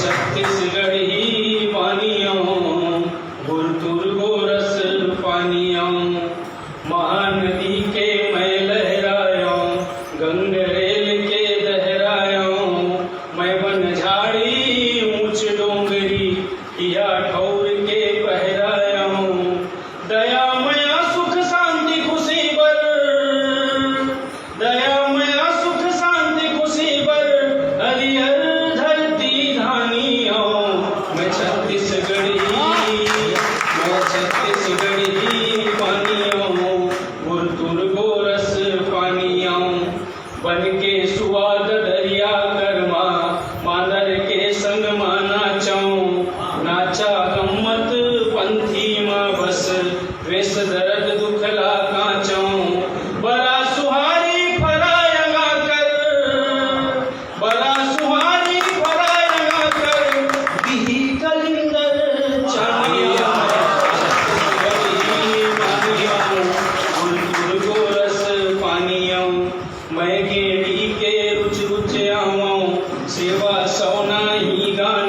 छत्तीसगढ़ी पानियों गुरतुर गोरस पानियों महानदी के मैं लहरायों गंगरेल के दहरायों मैं बन झाड़ी ऊंच डोंगरी या ठौर के पहरायों दया मया सुख शांति खुशी बर दया मया सुख शांति खुशी बर हरिहर धरती धानियों मैं छत्तीसगढ़ी पानियों गुरतुर गोरस पानियों बन के सुवाद दरिया कर्मा मादर के संग माना चाऊं नाचा गम्मत पंथी माँ बस द्वेष दर्द दुखला काचाऊं बड़ा सुहारी फरायगा कर बड़ा सुहारी फरायगा कर बिही कलिंदर चानिया गोरस पानियों मैं गेड़ी के रुच रुच आवाऊं सेवा सौना ही गान